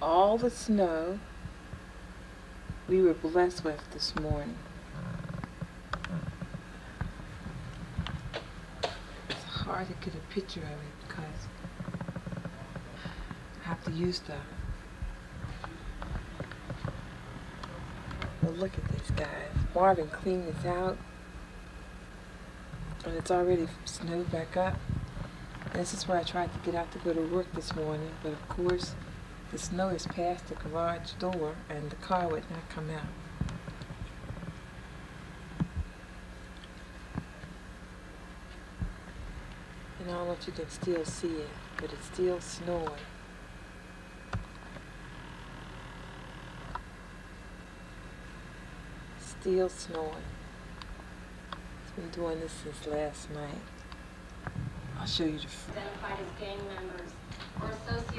all the snow we were blessed with this morning. It's hard to get a picture of it because I have to use the. Well, look at this, guys. Marvin cleaned this out, and it's already snowed back up. And this is where I tried to get out to go to work this morning, but of course, the snow is past the garage door, and the car would not come out. And I don't know if you can still see it, but it's still snowing. Still snowing. It's been doing this since last night. I'll show you the. Identified as gang members or associates